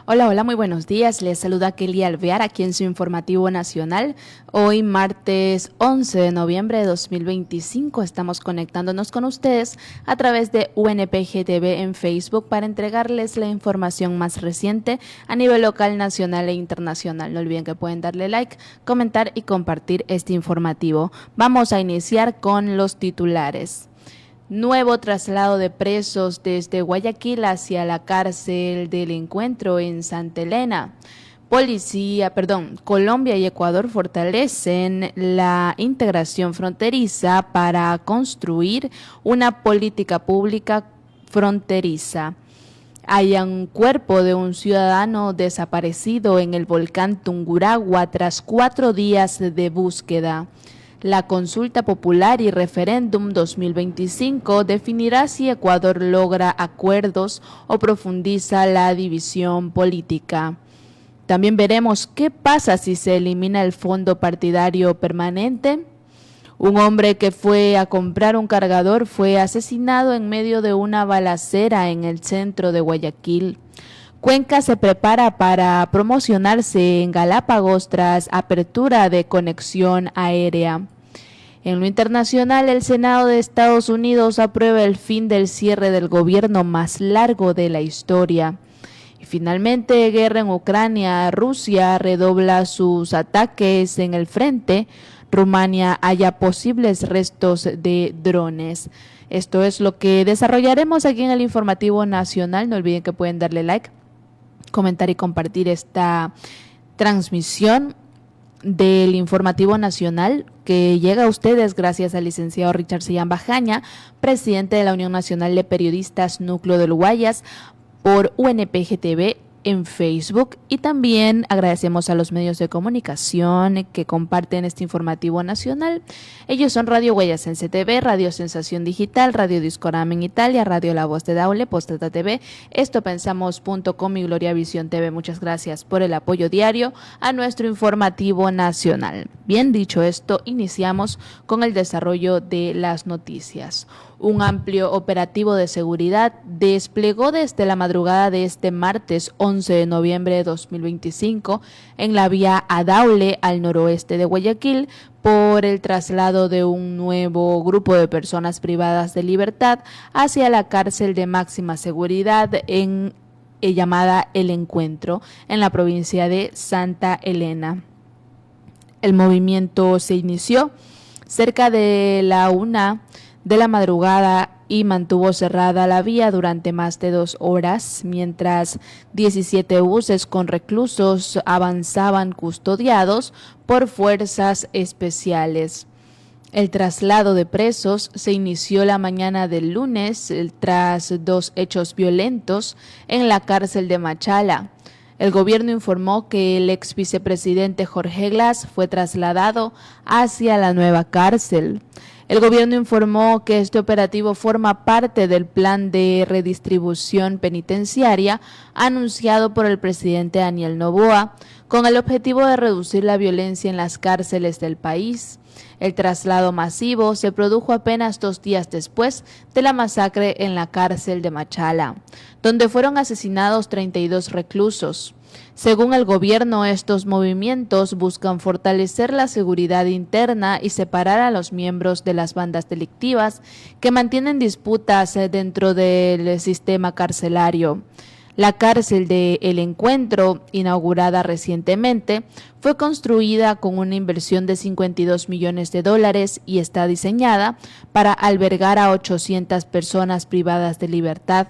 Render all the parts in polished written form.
Hola, hola, muy buenos días. Les saluda Kelly Alvear aquí en su informativo nacional. Hoy, martes 11 de noviembre de 2025, estamos conectándonos con ustedes a través de UNPG TV en Facebook para entregarles la información más reciente a nivel local, nacional e internacional. No olviden que pueden darle like, comentar y compartir este informativo. Vamos a iniciar con los titulares. Nuevo traslado de presos desde Guayaquil hacia la cárcel del Encuentro en Santa Elena. Colombia y Ecuador fortalecen la integración fronteriza para construir una política pública fronteriza. Hay un cuerpo de un ciudadano desaparecido en el volcán Tungurahua tras 4 días de búsqueda. La consulta popular y referéndum 2025 definirá si Ecuador logra acuerdos o profundiza la división política. También veremos qué pasa si se elimina el fondo partidario permanente. Un hombre que fue a comprar un cargador fue asesinado en medio de una balacera en el centro de Guayaquil. Cuenca se prepara para promocionarse en Galápagos tras apertura de conexión aérea. En lo internacional, el Senado de Estados Unidos aprueba el fin del cierre del gobierno más largo de la historia. Y finalmente, guerra en Ucrania. Rusia redobla sus ataques en el frente. Rumania halla posibles restos de drones. Esto es lo que desarrollaremos aquí en el informativo nacional. No olviden que pueden darle like, comentar y compartir esta transmisión del informativo nacional que llega a ustedes gracias al licenciado Richard Sillán Bajaña, presidente de la Unión Nacional de Periodistas Núcleo del Guayas, por UNPG TV en Facebook, y también agradecemos a los medios de comunicación que comparten este informativo nacional. Ellos son Radio Guayasense TV, Radio Sensación Digital, Radio Discorama en Italia, Radio La Voz de Daule, Postdata TV, estopensamos.com y Gloria Visión TV. Muchas gracias por el apoyo diario a nuestro informativo nacional. Bien dicho esto, iniciamos con el desarrollo de las noticias. Un amplio operativo de seguridad desplegó desde la madrugada de este martes 11 de noviembre de 2025 en la vía a Daule, al noroeste de Guayaquil, por el traslado de un nuevo grupo de personas privadas de libertad hacia la cárcel de máxima seguridad llamada El Encuentro, en la provincia de Santa Elena. El movimiento se inició cerca de la 1 de la madrugada y mantuvo cerrada la vía durante más de 2 horas, mientras 17 buses con reclusos avanzaban custodiados por fuerzas especiales. El traslado de presos se inició la mañana del lunes tras 2 hechos violentos en la cárcel de Machala. El gobierno informó que el ex vicepresidente Jorge Glass fue trasladado hacia la nueva cárcel. El gobierno informó que este operativo forma parte del plan de redistribución penitenciaria anunciado por el presidente Daniel Noboa, con el objetivo de reducir la violencia en las cárceles del país. El traslado masivo se produjo apenas 2 días después de la masacre en la cárcel de Machala, donde fueron asesinados 32 reclusos. Según el gobierno, estos movimientos buscan fortalecer la seguridad interna y separar a los miembros de las bandas delictivas que mantienen disputas dentro del sistema carcelario. La cárcel de El Encuentro, inaugurada recientemente, fue construida con una inversión de $52 millones y está diseñada para albergar a 800 personas privadas de libertad.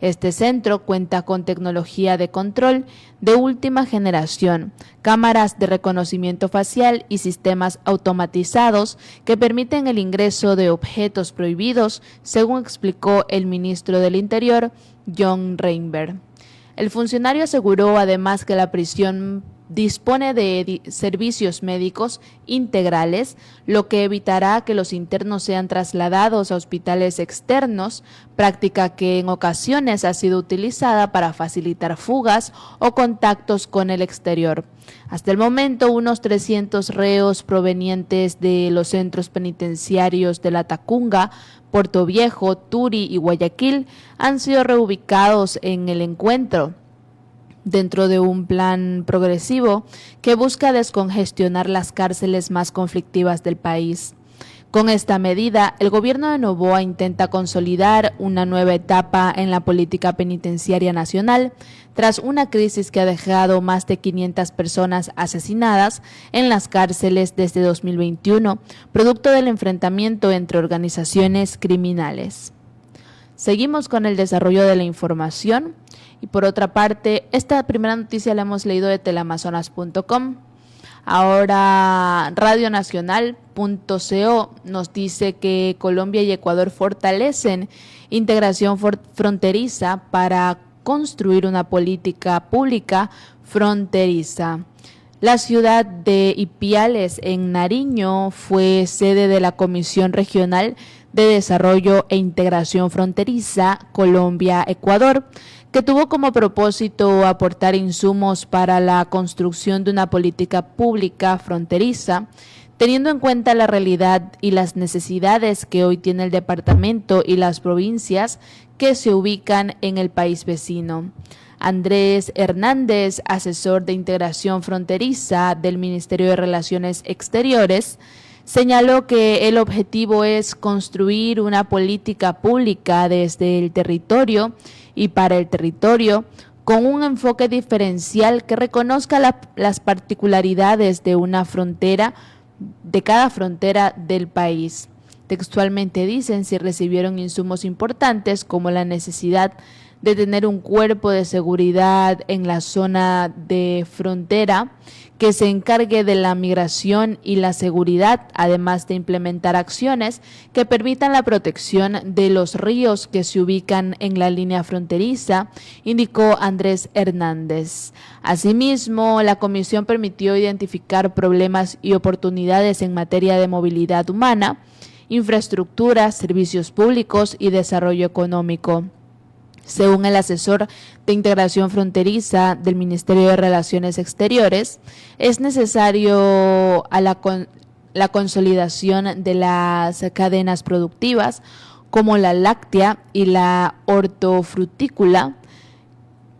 Este centro cuenta con tecnología de control de última generación, cámaras de reconocimiento facial y sistemas automatizados que permiten el ingreso de objetos prohibidos, según explicó el ministro del Interior, John Reinberg. El funcionario aseguró además que la prisión dispone de servicios médicos integrales, lo que evitará que los internos sean trasladados a hospitales externos, práctica que en ocasiones ha sido utilizada para facilitar fugas o contactos con el exterior. Hasta el momento, unos 300 reos provenientes de los centros penitenciarios de La Tacunga, Puerto Viejo, Turi y Guayaquil han sido reubicados en El Encuentro. dentro de un plan progresivo que busca descongestionar las cárceles más conflictivas del país. Con esta medida, el gobierno de Noboa intenta consolidar una nueva etapa en la política penitenciaria nacional, tras una crisis que ha dejado más de 500 personas asesinadas en las cárceles desde 2021, producto del enfrentamiento entre organizaciones criminales. Seguimos con el desarrollo de la información y por otra parte, esta primera noticia la hemos leído de teleamazonas.com. Ahora radionacional.co nos dice que Colombia y Ecuador fortalecen integración fronteriza para construir una política pública fronteriza. La ciudad de Ipiales, en Nariño, fue sede de la Comisión Regional de Desarrollo e Integración Fronteriza Colombia-Ecuador, que tuvo como propósito aportar insumos para la construcción de una política pública fronteriza, teniendo en cuenta la realidad y las necesidades que hoy tiene el departamento y las provincias que se ubican en el país vecino. Andrés Hernández, asesor de integración fronteriza del Ministerio de Relaciones Exteriores, señaló que el objetivo es construir una política pública desde el territorio y para el territorio, con un enfoque diferencial que reconozca las particularidades de una frontera, de cada frontera del país. Textualmente dicen si recibieron insumos importantes como la necesidad de tener un cuerpo de seguridad en la zona de frontera que se encargue de la migración y la seguridad, además de implementar acciones que permitan la protección de los ríos que se ubican en la línea fronteriza, indicó Andrés Hernández. Asimismo, la comisión permitió identificar problemas y oportunidades en materia de movilidad humana, infraestructura, servicios públicos y desarrollo económico. Según el asesor de integración fronteriza del Ministerio de Relaciones Exteriores, es necesario la consolidación de las cadenas productivas como la láctea y la hortofrutícola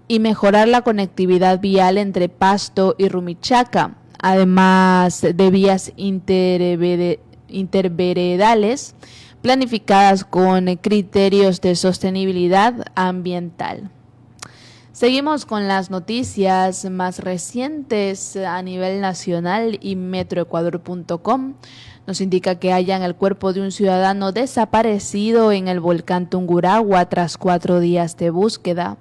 y mejorar la conectividad vial entre Pasto y Rumichaca, además de vías interveredales planificadas con criterios de sostenibilidad ambiental. Seguimos con las noticias más recientes a nivel nacional y metroecuador.com nos indica que hallan el cuerpo de un ciudadano desaparecido en el volcán Tungurahua tras 4 días de búsqueda.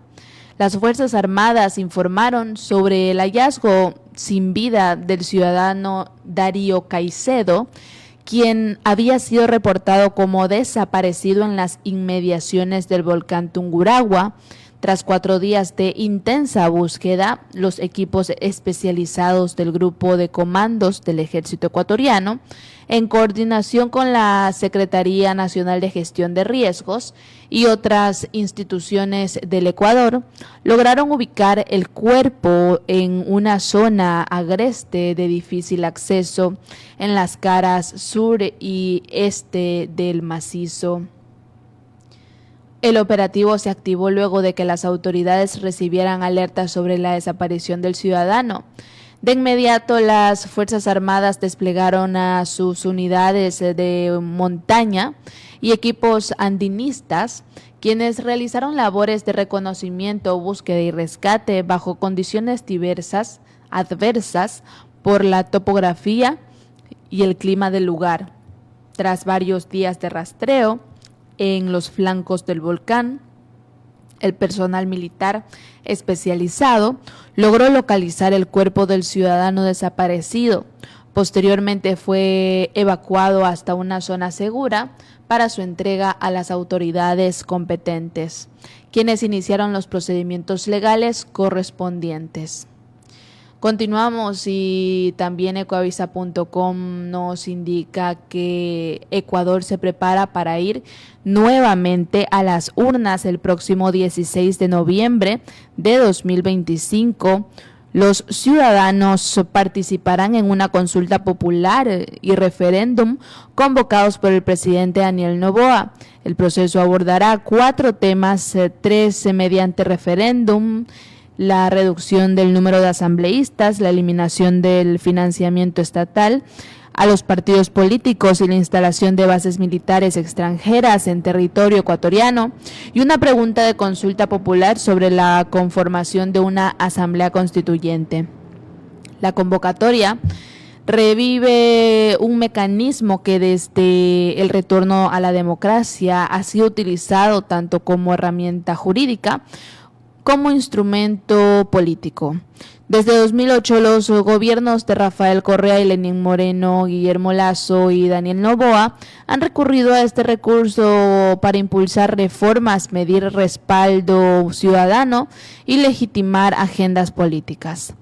Las Fuerzas Armadas informaron sobre el hallazgo sin vida del ciudadano Darío Caicedo, quien había sido reportado como desaparecido en las inmediaciones del volcán Tungurahua. Tras 4 días de intensa búsqueda, los equipos especializados del Grupo de Comandos del Ejército Ecuatoriano, en coordinación con la Secretaría Nacional de Gestión de Riesgos y otras instituciones del Ecuador, lograron ubicar el cuerpo en una zona agreste de difícil acceso en las caras sur y este del macizo. El operativo se activó luego de que las autoridades recibieran alertas sobre la desaparición del ciudadano. De inmediato, las Fuerzas Armadas desplegaron a sus unidades de montaña y equipos andinistas, quienes realizaron labores de reconocimiento, búsqueda y rescate bajo condiciones adversas por la topografía y el clima del lugar. Tras varios días de rastreo en los flancos del volcán, el personal militar especializado logró localizar el cuerpo del ciudadano desaparecido. Posteriormente fue evacuado hasta una zona segura para su entrega a las autoridades competentes, quienes iniciaron los procedimientos legales correspondientes. Continuamos y también ecoavisa.com nos indica que Ecuador se prepara para ir nuevamente a las urnas el próximo 16 de noviembre de 2025. Los ciudadanos participarán en una consulta popular y referéndum convocados por el presidente Daniel Noboa. El proceso abordará 4 temas, 3 mediante referéndum, la reducción del número de asambleístas, la eliminación del financiamiento estatal a los partidos políticos y la instalación de bases militares extranjeras en territorio ecuatoriano, y una pregunta de consulta popular sobre la conformación de una asamblea constituyente. La convocatoria revive un mecanismo que desde el retorno a la democracia ha sido utilizado tanto como herramienta jurídica como instrumento político. Desde 2008, los gobiernos de Rafael Correa y Lenín Moreno, Guillermo Lasso y Daniel Noboa han recurrido a este recurso para impulsar reformas, medir respaldo ciudadano y legitimar agendas políticas.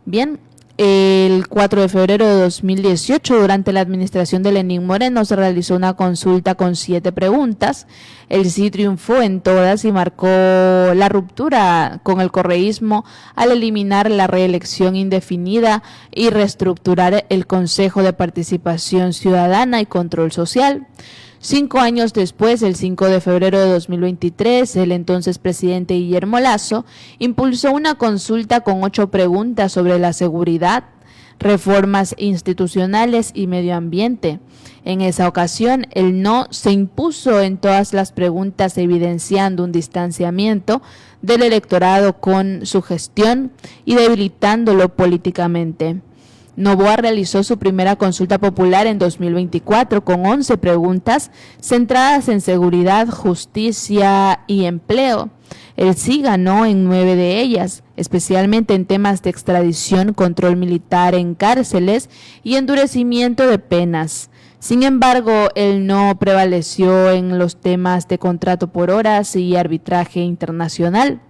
Bien, el 4 de febrero de 2018, durante la administración de Lenín Moreno, se realizó una consulta con 7 preguntas. El sí triunfó en todas y marcó la ruptura con el correísmo al eliminar la reelección indefinida y reestructurar el Consejo de Participación Ciudadana y Control Social. 5 años después, el 5 de febrero de 2023, el entonces presidente Guillermo Lasso impulsó una consulta con 8 preguntas sobre la seguridad, reformas institucionales y medio ambiente. En esa ocasión, el no se impuso en todas las preguntas, evidenciando un distanciamiento del electorado con su gestión y debilitándolo políticamente. Noboa realizó su primera consulta popular en 2024 con 11 preguntas centradas en seguridad, justicia y empleo. El sí ganó en 9 de ellas, especialmente en temas de extradición, control militar en cárceles y endurecimiento de penas. Sin embargo, el no prevaleció en los temas de contrato por horas y arbitraje internacional.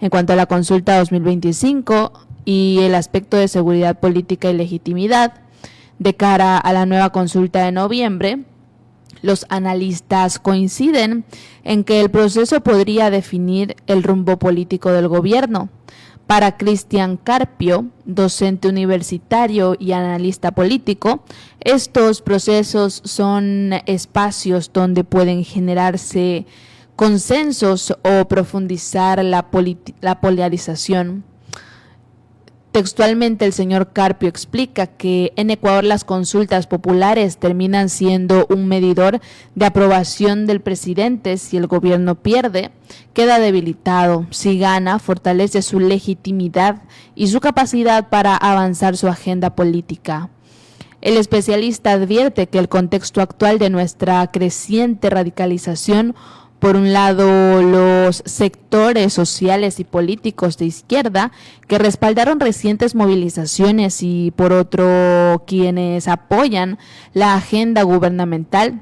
En cuanto a la consulta 2025, y el aspecto de seguridad política y legitimidad, de cara a la nueva consulta de noviembre, los analistas coinciden en que el proceso podría definir el rumbo político del gobierno. Para Cristian Carpio, docente universitario y analista político, estos procesos son espacios donde pueden generarse consensos o profundizar la polarización. Textualmente, el señor Carpio explica que en Ecuador las consultas populares terminan siendo un medidor de aprobación del presidente. Si el gobierno pierde, queda debilitado. Si gana, fortalece su legitimidad y su capacidad para avanzar su agenda política. El especialista advierte que el contexto actual de nuestra creciente radicalización, por un lado, los sectores sociales y políticos de izquierda que respaldaron recientes movilizaciones y por otro, quienes apoyan la agenda gubernamental.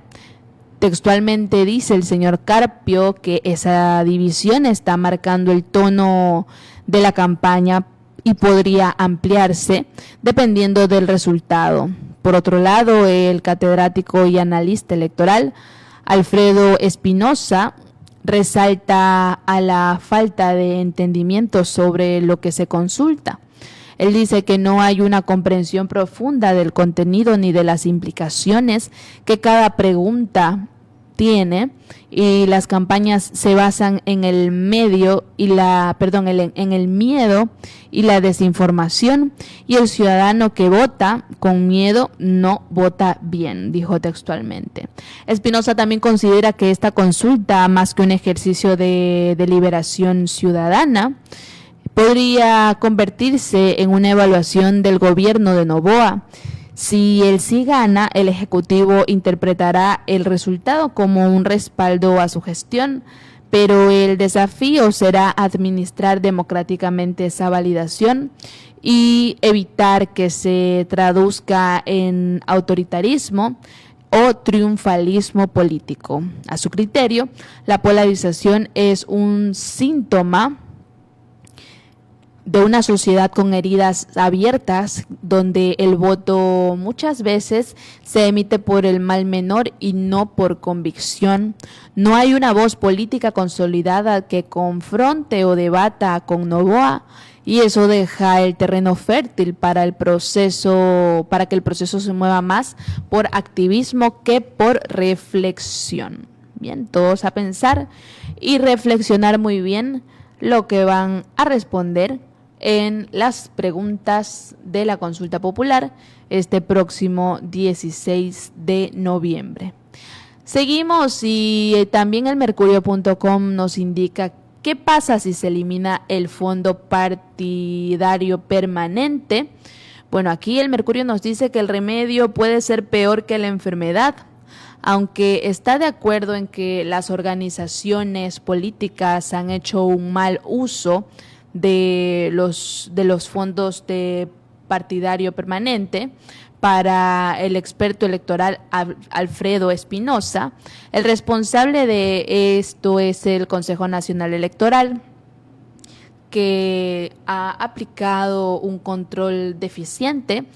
Textualmente dice el señor Carpio que esa división está marcando el tono de la campaña y podría ampliarse dependiendo del resultado. Por otro lado, el catedrático y analista electoral Alfredo Espinosa resalta a la falta de entendimiento sobre lo que se consulta. Él dice que no hay una comprensión profunda del contenido ni de las implicaciones que cada pregunta tiene, y las campañas se basan en el miedo y la desinformación, y el ciudadano que vota con miedo no vota bien, dijo textualmente. Espinosa también considera que esta consulta, más que un ejercicio de deliberación ciudadana, podría convertirse en una evaluación del gobierno de Noboa. Si él sí gana, el Ejecutivo interpretará el resultado como un respaldo a su gestión, pero el desafío será administrar democráticamente esa validación y evitar que se traduzca en autoritarismo o triunfalismo político. A su criterio, la polarización es un síntoma de una sociedad con heridas abiertas, donde el voto muchas veces se emite por el mal menor y no por convicción. No hay una voz política consolidada que confronte o debata con Noboa, y eso deja el terreno fértil para que el proceso se mueva más por activismo que por reflexión. Bien, todos a pensar y reflexionar muy bien lo que van a responder en las preguntas de la consulta popular este próximo 16 de noviembre. Seguimos y también el Mercurio.com nos indica qué pasa si se elimina el fondo partidario permanente. Bueno, aquí el Mercurio nos dice que el remedio puede ser peor que la enfermedad, aunque está de acuerdo en que las organizaciones políticas han hecho un mal uso de los fondos de partidario permanente. Para el experto electoral Alfredo Espinosa, el responsable de esto es el Consejo Nacional Electoral, que ha aplicado un control deficiente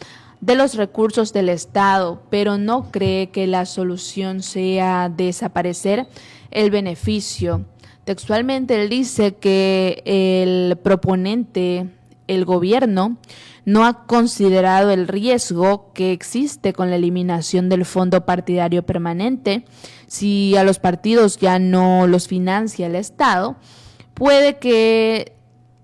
de los recursos del Estado, pero no cree que la solución sea desaparecer el beneficio. Textualmente él dice que el proponente, el gobierno, no ha considerado el riesgo que existe con la eliminación del fondo partidario permanente. Si a los partidos ya no los financia el Estado, puede que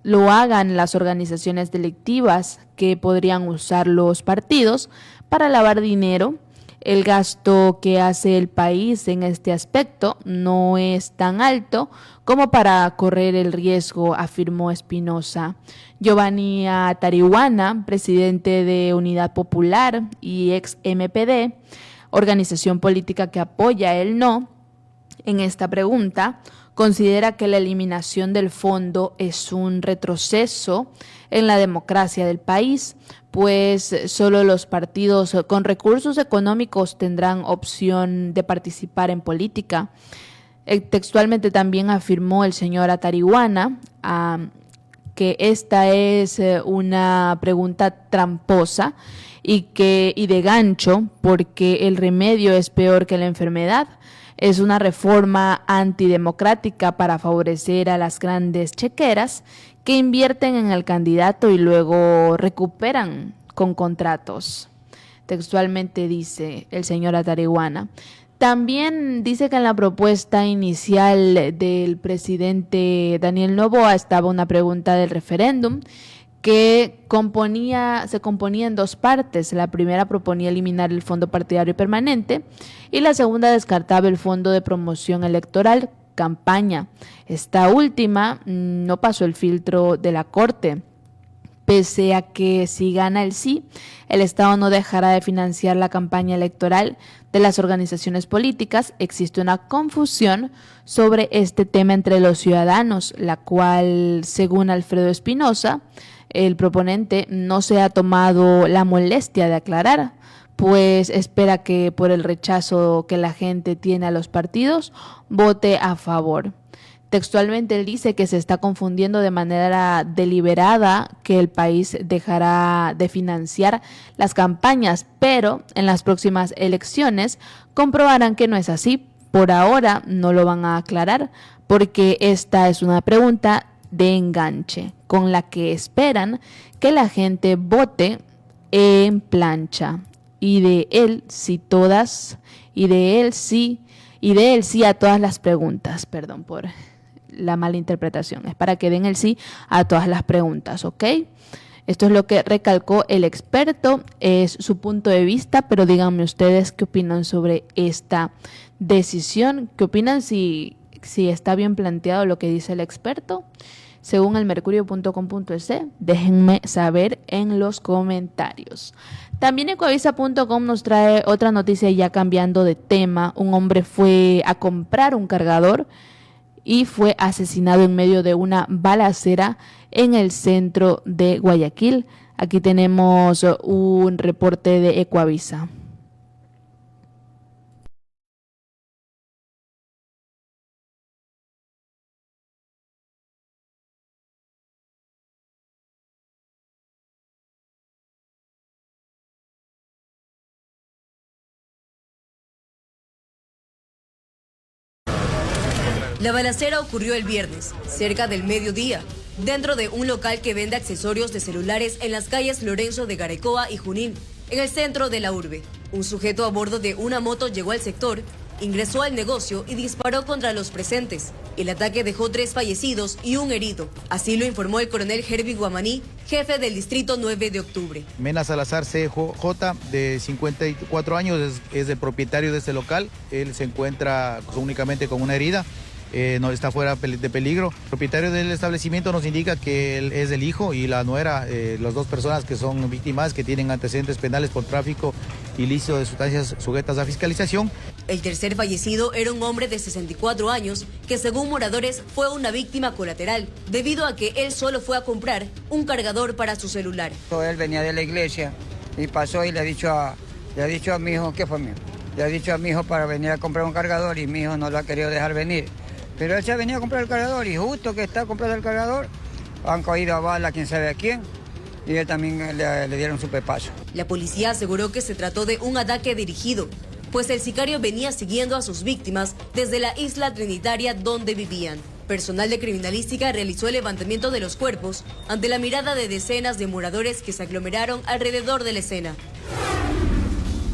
lo hagan las organizaciones delictivas que podrían usar los partidos para lavar dinero. El gasto que hace el país en este aspecto no es tan alto como para correr el riesgo, afirmó Espinosa. Giovanni Atarihuana, presidente de Unidad Popular y ex MPD, organización política que apoya el no en esta pregunta, considera que la eliminación del fondo es un retroceso en la democracia del país, pues solo los partidos con recursos económicos tendrán opción de participar en política. Textualmente también afirmó el señor Atarihuana que esta es una pregunta tramposa y de gancho, porque el remedio es peor que la enfermedad. Es una reforma antidemocrática para favorecer a las grandes chequeras que invierten en el candidato y luego recuperan con contratos. Textualmente dice el señor Atarihuana. También dice que en la propuesta inicial del presidente Daniel Noboa estaba una pregunta del referéndum que se componía en dos partes. La primera proponía eliminar el fondo partidario permanente y la segunda descartaba el fondo de promoción electoral, campaña. Esta última no pasó el filtro de la Corte, pese a que si gana el sí, el Estado no dejará de financiar la campaña electoral de las organizaciones políticas. Existe una confusión sobre este tema entre los ciudadanos, la cual, según Alfredo Espinosa, el proponente no se ha tomado la molestia de aclarar, pues espera que por el rechazo que la gente tiene a los partidos, vote a favor. Textualmente él dice que se está confundiendo de manera deliberada que el país dejará de financiar las campañas, pero en las próximas elecciones comprobarán que no es así. Por ahora no lo van a aclarar porque esta es una pregunta de enganche con la que esperan que la gente vote en plancha y de él sí a todas las preguntas. Perdón por la mala interpretación, es para que den el sí a todas las preguntas, ¿ok? Esto es lo que recalcó el experto, es su punto de vista, pero díganme ustedes qué opinan sobre esta decisión, qué opinan si está bien planteado lo que dice el experto. Según el mercurio.com.es, déjenme saber en los comentarios. También Ecoavisa.com nos trae otra noticia ya cambiando de tema. Un hombre fue a comprar un cargador y fue asesinado en medio de una balacera en el centro de Guayaquil. Aquí tenemos un reporte de Ecoavisa. La balacera ocurrió el viernes, cerca del mediodía, dentro de un local que vende accesorios de celulares en las calles Lorenzo de Garecoa y Junín, en el centro de la urbe. Un sujeto a bordo de una moto llegó al sector ingresó al negocio y disparó contra los presentes. El ataque dejó 3 fallecidos y un herido. Así lo informó el coronel Herbie Guamaní, jefe del distrito 9 de octubre. Mena Salazar CJ, de 54 años, es el propietario de este local. Él se encuentra únicamente con una herida. No está fuera de peligro. El propietario del establecimiento nos indica que él es el hijo y la nuera, las dos personas que son víctimas, que tienen antecedentes penales por tráfico ilícito de sustancias sujetas a fiscalización. El tercer fallecido era un hombre de 64 años que, según moradores, fue una víctima colateral debido a que él solo fue a comprar un cargador para su celular. Él venía de la iglesia y pasó y le ha dicho a mi hijo, ¿qué fue mío? Le ha dicho a mi hijo para venir a comprar un cargador y mi hijo no lo ha querido dejar venir. Pero él se ha venido a comprar el cargador y justo que está comprando el cargador, han caído a bala quién sabe a quién y él también le dieron su pepazo. La policía aseguró que se trató de un ataque dirigido, pues el sicario venía siguiendo a sus víctimas desde la isla Trinitaria donde vivían. Personal de criminalística realizó el levantamiento de los cuerpos ante la mirada de decenas de moradores que se aglomeraron alrededor de la escena.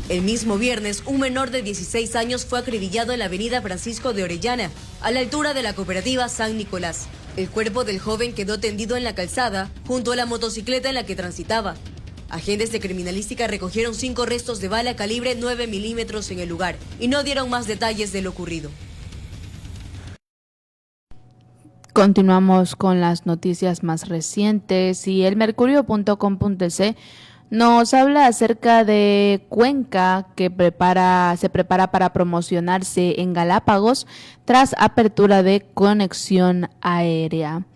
El mismo viernes, un menor de 16 años fue acribillado en la avenida Francisco de Orellana, a la altura de la cooperativa San Nicolás. El cuerpo del joven quedó tendido en la calzada, junto a la motocicleta en la que transitaba. Agentes de criminalística recogieron 5 restos de bala calibre 9 milímetros en el lugar y no dieron más detalles de lo ocurrido. Continuamos con las noticias más recientes y el mercurio.com.es nos habla acerca de Cuenca que se prepara para promocionarse en Galápagos tras apertura de conexión aérea.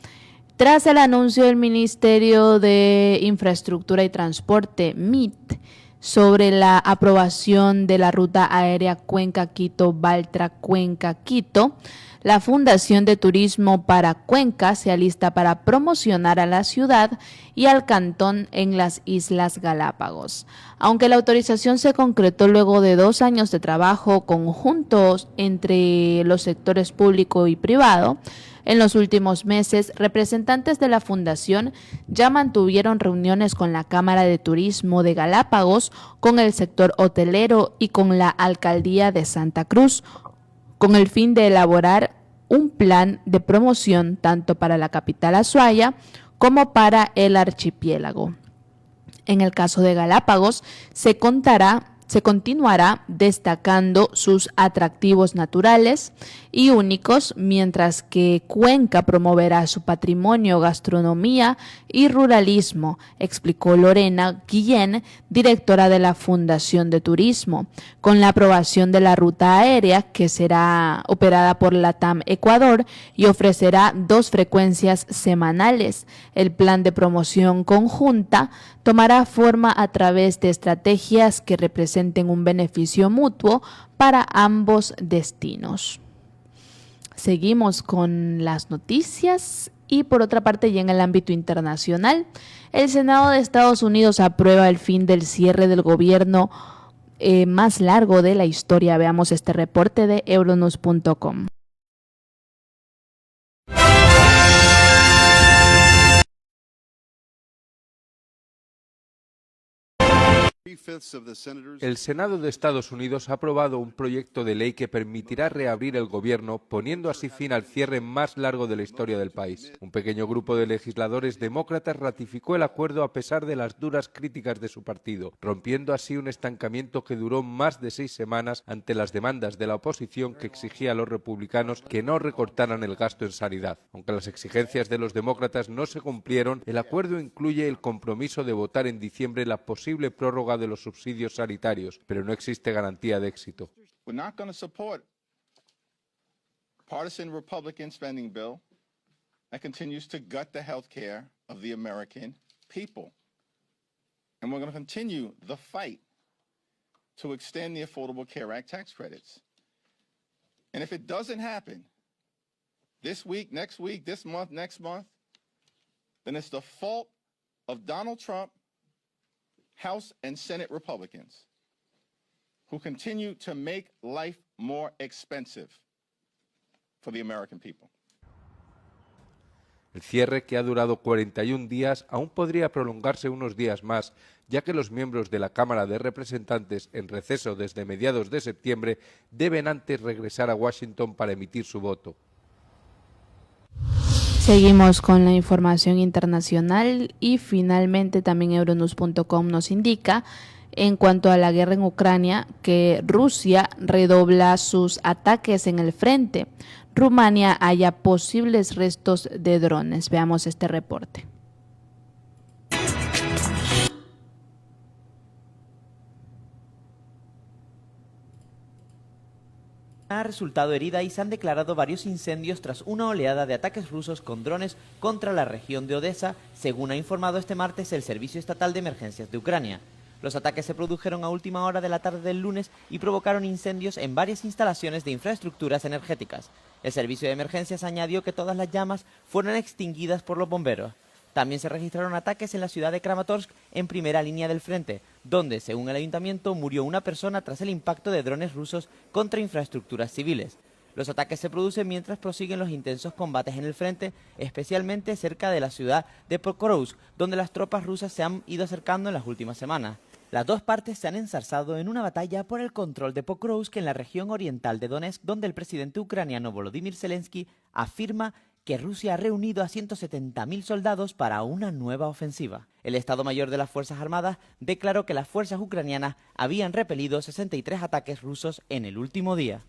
Tras el anuncio del Ministerio de Infraestructura y Transporte, MIT, sobre la aprobación de la ruta aérea Cuenca-Quito-Baltra-Cuenca-Quito, la Fundación de Turismo para Cuenca se alista para promocionar a la ciudad y al cantón en las Islas Galápagos. Aunque la autorización se concretó luego de 2 años de trabajo conjuntos entre los sectores público y privado, en los últimos meses, representantes de la Fundación ya mantuvieron reuniones con la Cámara de Turismo de Galápagos, con el sector hotelero y con la Alcaldía de Santa Cruz, con el fin de elaborar un plan de promoción tanto para la capital Azuaya como para el archipiélago. En el caso de Galápagos, se continuará destacando sus atractivos naturales y únicos, mientras que Cuenca promoverá su patrimonio, gastronomía y ruralismo, explicó Lorena Guillén, directora de la Fundación de Turismo. Con la aprobación de la ruta aérea, que será operada por LATAM Ecuador y ofrecerá 2 frecuencias semanales, el plan de promoción conjunta tomará forma a través de estrategias que representen un beneficio mutuo para ambos destinos. Seguimos con las noticias y por otra parte ya en el ámbito internacional, el Senado de Estados Unidos aprueba el fin del cierre del gobierno más largo de la historia. Veamos este reporte de Euronews.com. El Senado de Estados Unidos ha aprobado un proyecto de ley que permitirá reabrir el gobierno, poniendo así fin al cierre más largo de la historia del país. Un pequeño grupo de legisladores demócratas ratificó el acuerdo a pesar de las duras críticas de su partido, rompiendo así un estancamiento que duró más de 6 semanas ante las demandas de la oposición que exigía a los republicanos que no recortaran el gasto en sanidad. Aunque las exigencias de los demócratas no se cumplieron, el acuerdo incluye el compromiso de votar en diciembre la posible prórroga de los subsidios sanitarios, pero no existe garantía de éxito. We're not going to support partisan Republican spending bill that continues to gut the health care of the American people. And we're going to continue the fight to extend the Affordable Care Act tax credits. And if it doesn't happen this week, next week, this month, next month, then it's the fault of Donald Trump, House and Senate Republicans, who continue to make life more expensive for the American people. El cierre, que ha durado 41 días, aún podría prolongarse unos días más, ya que los miembros de la Cámara de Representantes, en receso desde mediados de septiembre, deben antes regresar a Washington para emitir su voto. Seguimos con la información internacional y finalmente también Euronews.com nos indica, en cuanto a la guerra en Ucrania, que Rusia redobla sus ataques en el frente. Rumania halla posibles restos de drones. Veamos este reporte. Ha resultado herida y se han declarado varios incendios tras una oleada de ataques rusos con drones contra la región de Odesa, según ha informado este martes el Servicio Estatal de Emergencias de Ucrania. Los ataques se produjeron a última hora de la tarde del lunes y provocaron incendios en varias instalaciones de infraestructuras energéticas. El servicio de emergencias añadió que todas las llamas fueron extinguidas por los bomberos. También se registraron ataques en la ciudad de Kramatorsk, en primera línea del frente, donde, según el ayuntamiento, murió una persona tras el impacto de drones rusos contra infraestructuras civiles. Los ataques se producen mientras prosiguen los intensos combates en el frente, especialmente cerca de la ciudad de Pokrovsk, donde las tropas rusas se han ido acercando en las últimas semanas. Las dos partes se han enzarzado en una batalla por el control de Pokrovsk en la región oriental de Donetsk, donde el presidente ucraniano Volodymyr Zelensky afirma que Rusia ha reunido a 170.000 soldados para una nueva ofensiva. El Estado Mayor de las Fuerzas Armadas declaró que las fuerzas ucranianas habían repelido 63 ataques rusos en el último día.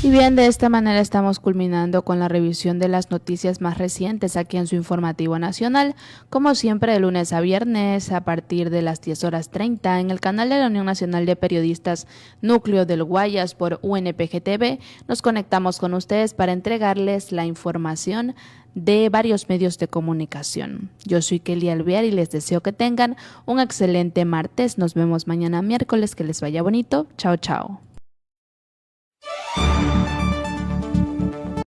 Y bien, de esta manera estamos culminando con la revisión de las noticias más recientes aquí en su informativo nacional, como siempre de lunes a viernes a partir de las 10:30 en el canal de la Unión Nacional de Periodistas Núcleo del Guayas por UNPG TV. Nos conectamos con ustedes para entregarles la información de varios medios de comunicación. Yo soy Kelly Alvear y les deseo que tengan un excelente martes. Nos vemos mañana miércoles, que les vaya bonito. Chao, chao.